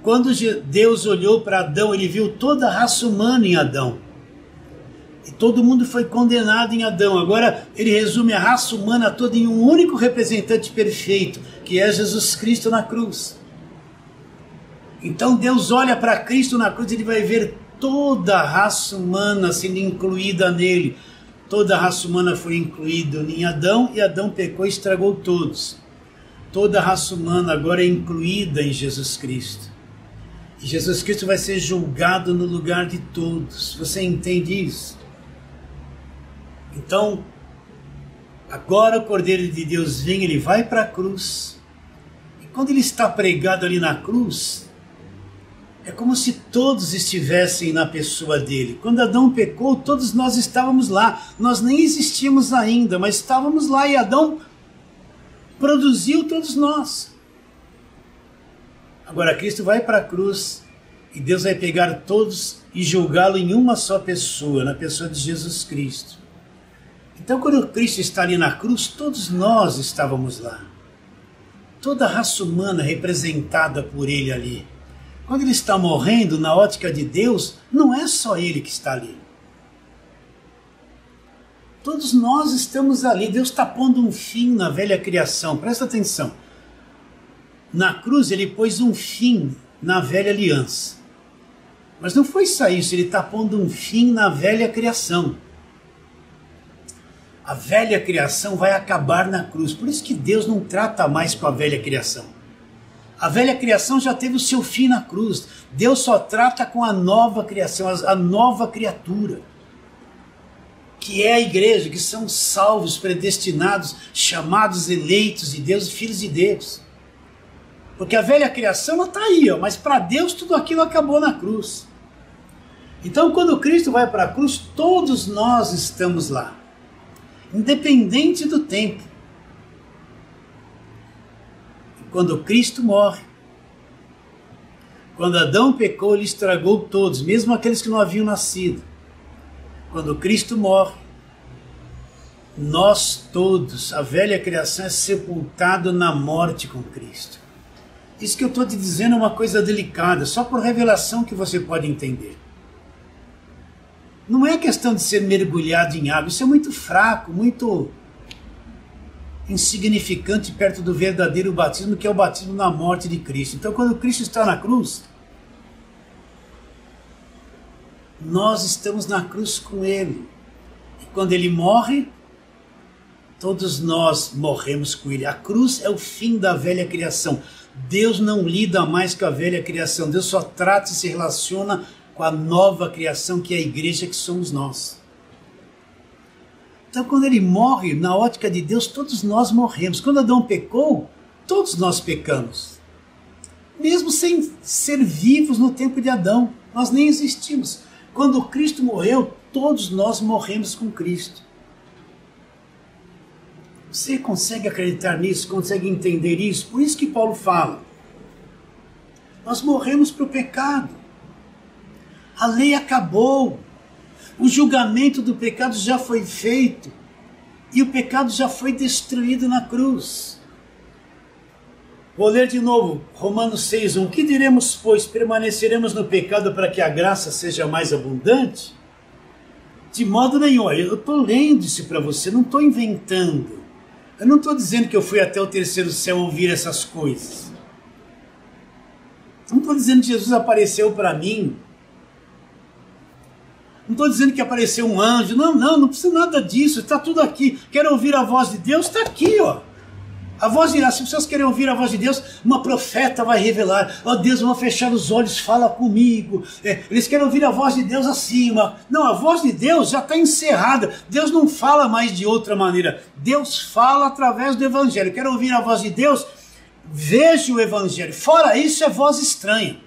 A: Quando Deus olhou para Adão, ele viu toda a raça humana em Adão. E todo mundo foi condenado em Adão. Agora ele resume a raça humana toda em um único representante perfeito, que é Jesus Cristo na cruz. Então Deus olha para Cristo na cruz e ele vai ver toda a raça humana sendo incluída nele. Toda a raça humana foi incluída em Adão, e Adão pecou e estragou todos. Toda a raça humana agora é incluída em Jesus Cristo. E Jesus Cristo vai ser julgado no lugar de todos. Você entende isso? Então, agora o Cordeiro de Deus vem, ele vai para a cruz. E quando ele está pregado ali na cruz, é como se todos estivessem na pessoa dele. Quando Adão pecou, todos nós estávamos lá. Nós nem existíamos ainda, mas estávamos lá e Adão produziu todos nós. Agora Cristo vai para a cruz e Deus vai pegar todos e julgá-lo em uma só pessoa, na pessoa de Jesus Cristo. Então quando Cristo está ali na cruz, todos nós estávamos lá. Toda a raça humana representada por ele ali. Quando ele está morrendo, na ótica de Deus, não é só ele que está ali. Todos nós estamos ali. Deus está pondo um fim na velha criação. Presta atenção. Na cruz ele pôs um fim na velha aliança. Mas não foi só isso, ele está pondo um fim na velha criação. A velha criação vai acabar na cruz. Por isso que Deus não trata mais com a velha criação. A velha criação já teve o seu fim na cruz. Deus só trata com a nova criação, a nova criatura. Que é a igreja, que são salvos, predestinados, chamados, eleitos de Deus, filhos de Deus. Porque a velha criação está aí, ó, mas para Deus tudo aquilo acabou na cruz. Então quando Cristo vai para a cruz, todos nós estamos lá. Independente do tempo. E quando Cristo morre, quando Adão pecou, ele estragou todos, mesmo aqueles que não haviam nascido. Quando Cristo morre, nós todos, a velha criação é sepultado na morte com Cristo. Isso que eu estou te dizendo é uma coisa delicada, só por revelação que você pode entender. Não é questão de ser mergulhado em água, isso é muito fraco, muito insignificante perto do verdadeiro batismo, que é o batismo na morte de Cristo. Então quando Cristo está na cruz, nós estamos na cruz com Ele. E quando Ele morre, todos nós morremos com Ele. A cruz é o fim da velha criação. Deus não lida mais com a velha criação. Deus só trata e se relaciona com a nova criação, que é a igreja, que somos nós. Então quando Ele morre, na ótica de Deus, todos nós morremos. Quando Adão pecou, todos nós pecamos. Mesmo sem ser vivos no tempo de Adão, nós nem existimos. Quando Cristo morreu, todos nós morremos com Cristo. Você consegue acreditar nisso? Consegue entender isso? Por isso que Paulo fala. Nós morremos para o pecado. A lei acabou. O julgamento do pecado já foi feito. E o pecado já foi destruído na cruz. Vou ler de novo, Romanos 6:1. Que diremos, pois? Permaneceremos no pecado para que a graça seja mais abundante? De modo nenhum. Eu estou lendo isso para você, não estou inventando. Eu não estou dizendo que eu fui até o terceiro céu ouvir essas coisas. Não estou dizendo que Jesus apareceu para mim. Não estou dizendo que apareceu um anjo. Não precisa nada disso. Está tudo aqui. Quero ouvir a voz de Deus? Está aqui, ó. A voz dirá, se vocês querem ouvir a voz de Deus, uma profeta vai revelar. Ó Deus, vão fechar os olhos, fala comigo. Eles querem ouvir a voz de Deus acima. Não, a voz de Deus já está encerrada. Deus não fala mais de outra maneira. Deus fala através do Evangelho. Quero ouvir a voz de Deus? Veja o Evangelho. Fora isso, é voz estranha.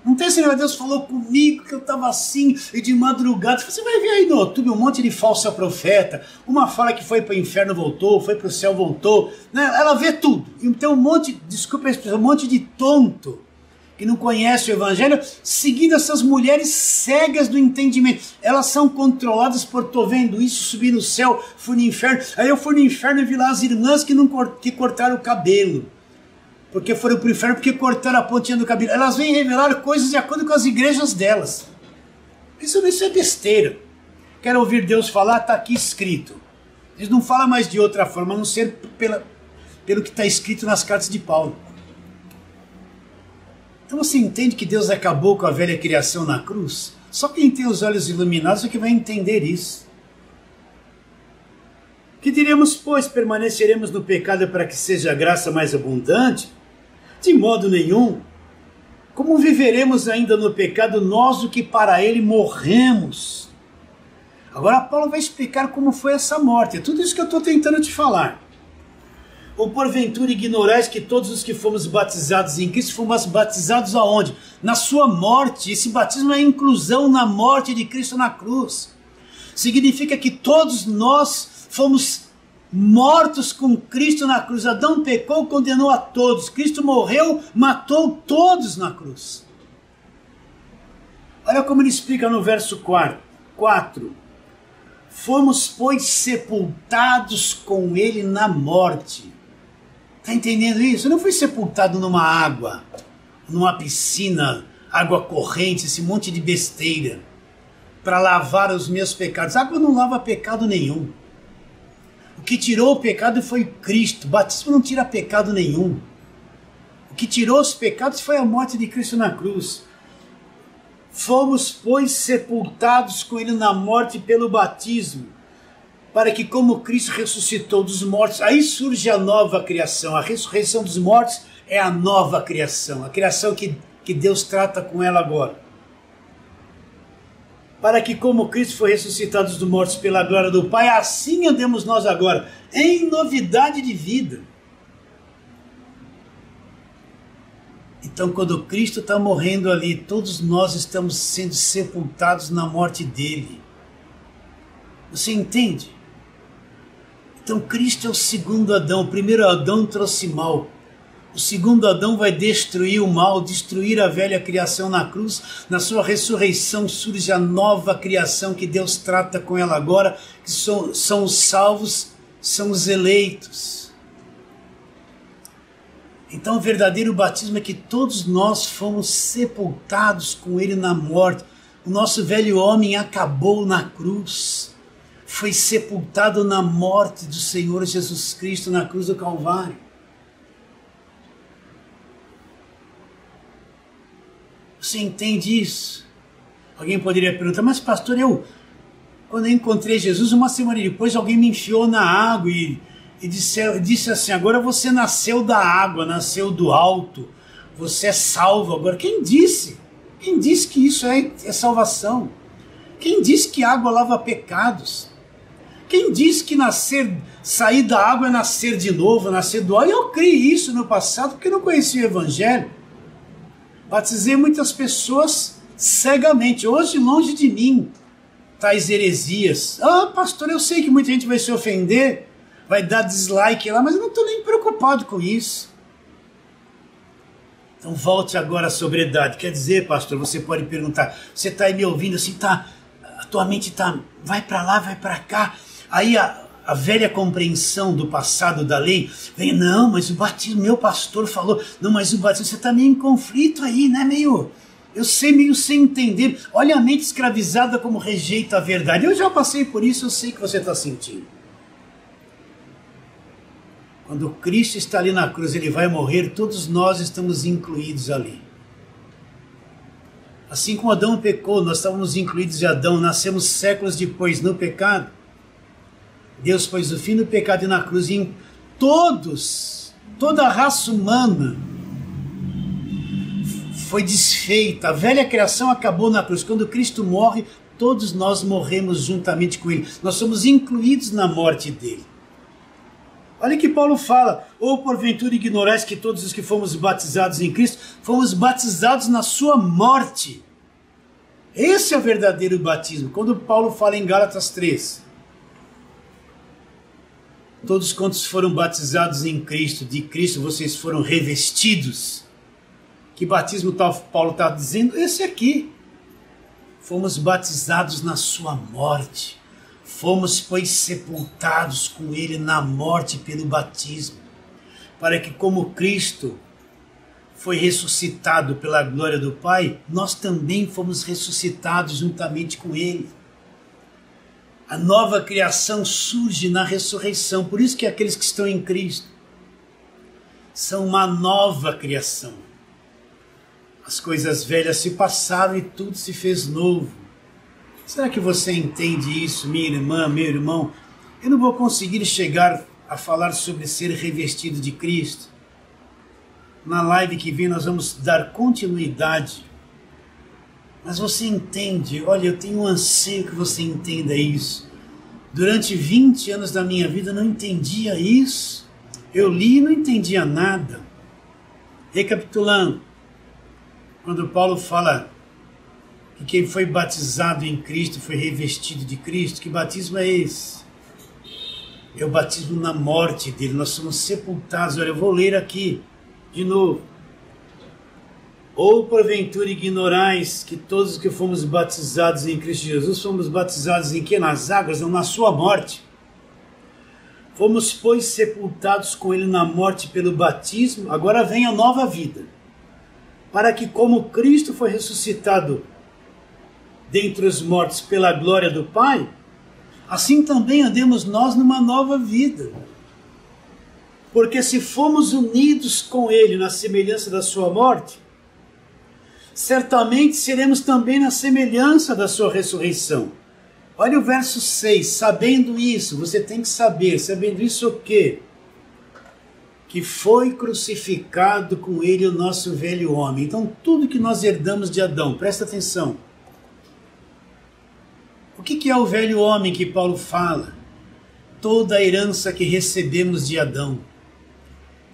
A: Não tem esse Deus falou comigo que eu estava assim e de madrugada. Você vai ver aí no YouTube um monte de falsa profeta. Uma fala que foi para o inferno, voltou, foi para o céu, voltou. Né? Ela vê tudo. Então um monte, desculpa a expressão, um monte de tonto que não conhece o Evangelho, seguindo essas mulheres cegas do entendimento. Elas são controladas por, tô vendo isso, subi no céu, fui no inferno. Aí eu fui no inferno e vi lá as irmãs que cortaram o cabelo. Porque foram para o inferno, porque cortaram a pontinha do cabelo. Elas vêm revelar coisas de acordo com as igrejas delas. Isso é besteira. Quer ouvir Deus falar? Está aqui escrito. Eles não falam mais de outra forma, a não ser pelo que está escrito nas cartas de Paulo. Então você entende que Deus acabou com a velha criação na cruz? Só quem tem os olhos iluminados é que vai entender isso. Que diremos, pois, permaneceremos no pecado para que seja a graça mais abundante? De modo nenhum. Como viveremos ainda no pecado, nós o que para ele morremos? Agora Paulo vai explicar como foi essa morte. É tudo isso que eu estou tentando te falar. Ou porventura ignorais que todos os que fomos batizados em Cristo fomos batizados aonde? Na sua morte. Esse batismo é a inclusão na morte de Cristo na cruz. Significa que todos nós fomos mortos com Cristo na cruz. Adão pecou, condenou a todos. Cristo morreu, matou todos na cruz. Olha como ele explica no verso 4. Fomos, pois, sepultados com ele na morte. Está entendendo isso? Eu não fui sepultado numa água, numa piscina, água corrente, esse monte de besteira, para lavar os meus pecados. A água não lava pecado nenhum. O que tirou o pecado foi Cristo. O batismo não tira pecado nenhum. O que tirou os pecados foi a morte de Cristo na cruz. Fomos, pois, sepultados com ele na morte pelo batismo, para que como Cristo ressuscitou dos mortos, aí surge a nova criação. A ressurreição dos mortos é a nova criação, a criação que Deus trata com ela agora. Para que como Cristo foi ressuscitado dos mortos pela glória do Pai, assim andemos nós agora, em novidade de vida. Então, quando Cristo está morrendo ali, todos nós estamos sendo sepultados na morte dele. Você entende? Então, Cristo é o segundo Adão. O primeiro Adão trouxe mal. O segundo Adão vai destruir o mal, destruir a velha criação na cruz. Na sua ressurreição surge a nova criação que Deus trata com ela agora, que são os salvos, são os eleitos. Então o verdadeiro batismo é que todos nós fomos sepultados com ele na morte. O nosso velho homem acabou na cruz. Foi sepultado na morte do Senhor Jesus Cristo na cruz do Calvário. Você entende isso? Alguém poderia perguntar, mas pastor, quando eu encontrei Jesus, uma semana depois alguém me enfiou na água e disse assim, agora você nasceu da água, nasceu do alto, você é salvo agora. Quem disse? Quem disse que isso é salvação? Quem disse que água lava pecados? Quem disse que sair da água é nascer de novo, nascer do alto? Eu criei isso no passado porque não conhecia o Evangelho. Batizei muitas pessoas cegamente. Hoje, longe de mim, tais heresias. Ah, pastor, eu sei que muita gente vai se ofender, vai dar dislike lá, mas eu não estou nem preocupado com isso. Então volte agora à sobriedade. Quer dizer, pastor, você pode perguntar, você está aí me ouvindo assim, a tua mente vai para lá, vai para cá. Aí a velha compreensão do passado da lei vem, não, mas o batismo, meu pastor falou, não, mas o batismo, você está meio em conflito aí, né, eu sei meio sem entender. Olha a mente escravizada como rejeita a verdade. Eu já passei por isso, eu sei que você está sentindo. Quando Cristo está ali na cruz, ele vai morrer, todos nós estamos incluídos ali. Assim como Adão pecou, nós estávamos incluídos em Adão, nascemos séculos depois no pecado. Deus pôs o fim do pecado na cruz e em toda a raça humana foi desfeita. A velha criação acabou na cruz. Quando Cristo morre, todos nós morremos juntamente com ele. Nós somos incluídos na morte dele. Olha que Paulo fala, ou porventura ignorais que todos os que fomos batizados em Cristo, fomos batizados na sua morte. Esse é o verdadeiro batismo. Quando Paulo fala em Gálatas 3, todos quantos foram batizados em Cristo, de Cristo vocês foram revestidos. Que batismo Paulo está dizendo? Esse aqui. Fomos batizados na sua morte. Fomos, pois, sepultados com ele na morte pelo batismo, para que como Cristo foi ressuscitado pela glória do Pai, nós também fomos ressuscitados juntamente com ele. A nova criação surge na ressurreição, por isso que aqueles que estão em Cristo são uma nova criação. As coisas velhas se passaram e tudo se fez novo. Será que você entende isso, minha irmã, meu irmão? Eu não vou conseguir chegar a falar sobre ser revestido de Cristo. Na live que vem nós vamos dar continuidade. Mas você entende, olha, eu tenho um anseio que você entenda isso. Durante 20 anos da minha vida eu não entendia isso. Eu li e não entendia nada. Recapitulando, quando Paulo fala que quem foi batizado em Cristo foi revestido de Cristo, que batismo é esse? É o batismo na morte dele, nós somos sepultados. Olha, eu vou ler aqui de novo. Ou porventura ignorais que todos os que fomos batizados em Cristo Jesus, fomos batizados em que? Nas águas, não na sua morte. Fomos, pois, sepultados com ele na morte pelo batismo, agora vem a nova vida. Para que, como Cristo foi ressuscitado dentre os mortos pela glória do Pai, assim também andemos nós numa nova vida. Porque se fomos unidos com ele na semelhança da sua morte, certamente seremos também na semelhança da sua ressurreição. Olha o verso 6, sabendo isso, você tem que saber, sabendo isso o quê? Que foi crucificado com ele o nosso velho homem. Então tudo que nós herdamos de Adão, presta atenção. O que é o velho homem que Paulo fala? Toda a herança que recebemos de Adão.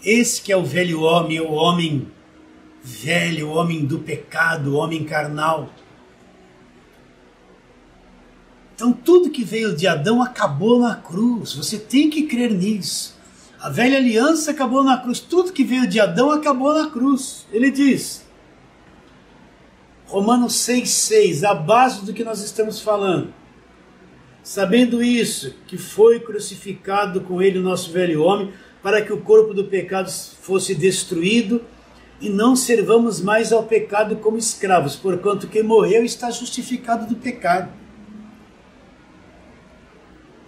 A: Esse que é o velho homem, é o homem velho, o homem do pecado, o homem carnal. Então tudo que veio de Adão acabou na cruz, você tem que crer nisso. A velha aliança acabou na cruz, tudo que veio de Adão acabou na cruz. Ele diz, Romanos 6,6, a base do que nós estamos falando. Sabendo isso, que foi crucificado com ele o nosso velho homem, para que o corpo do pecado fosse destruído, e não servamos mais ao pecado como escravos, porquanto quem morreu está justificado do pecado.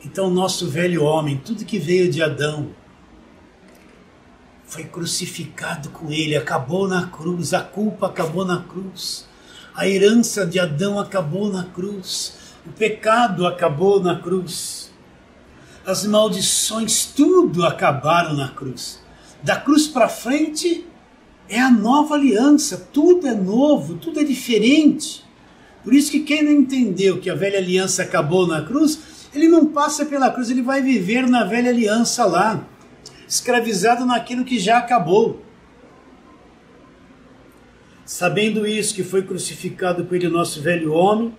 A: Então nosso velho homem, tudo que veio de Adão, foi crucificado com ele, acabou na cruz, a culpa acabou na cruz, a herança de Adão acabou na cruz, o pecado acabou na cruz, as maldições, tudo acabaram na cruz. Da cruz para frente é a nova aliança, tudo é novo, tudo é diferente. Por isso que quem não entendeu que a velha aliança acabou na cruz, ele não passa pela cruz, ele vai viver na velha aliança lá, escravizado naquilo que já acabou. Sabendo isso, que foi crucificado com ele o nosso velho homem,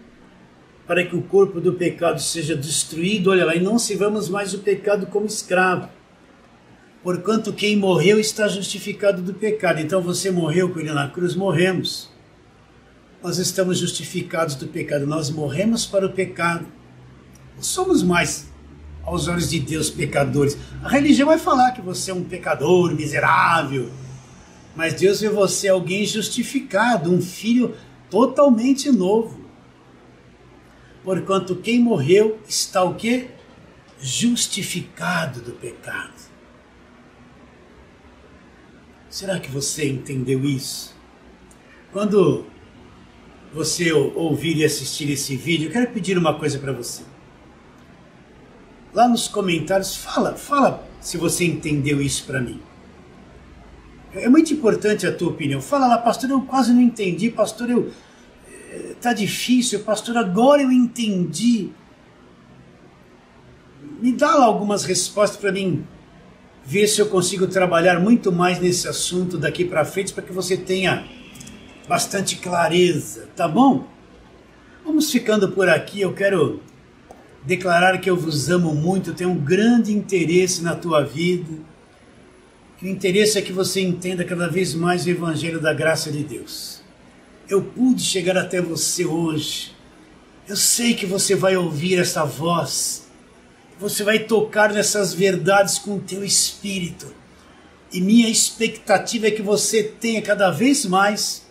A: para que o corpo do pecado seja destruído, olha lá, e não sirvamos mais o pecado como escravo. Porquanto quem morreu está justificado do pecado. Então você morreu com ele na cruz, morremos. Nós estamos justificados do pecado, nós morremos para o pecado. Não somos mais, aos olhos de Deus, pecadores. A religião vai falar que você é um pecador, miserável. Mas Deus vê você alguém justificado, um filho totalmente novo. Porquanto quem morreu está o quê? Justificado do pecado. Será que você entendeu isso? Quando você ouvir e assistir esse vídeo, eu quero pedir uma coisa para você. Lá nos comentários, fala se você entendeu isso para mim. É muito importante a tua opinião. Fala lá, pastor, eu quase não entendi, pastor, tá difícil, pastor, agora eu entendi. Me dá lá algumas respostas para mim, ver se eu consigo trabalhar muito mais nesse assunto daqui para frente, para que você tenha bastante clareza, tá bom? Vamos ficando por aqui, eu quero declarar que eu vos amo muito, tenho um grande interesse na tua vida. O interesse é que você entenda cada vez mais o Evangelho da graça de Deus. Eu pude chegar até você hoje. Eu sei que você vai ouvir essa voz. Você vai tocar nessas verdades com o teu espírito. E minha expectativa é que você tenha cada vez mais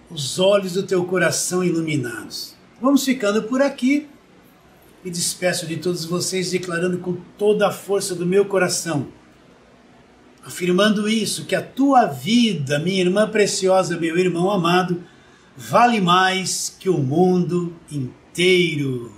A: os olhos do teu coração iluminados. Vamos ficando por aqui. Me despeço de todos vocês, declarando com toda a força do meu coração, afirmando isso, que a tua vida, minha irmã preciosa, meu irmão amado, vale mais que o mundo inteiro.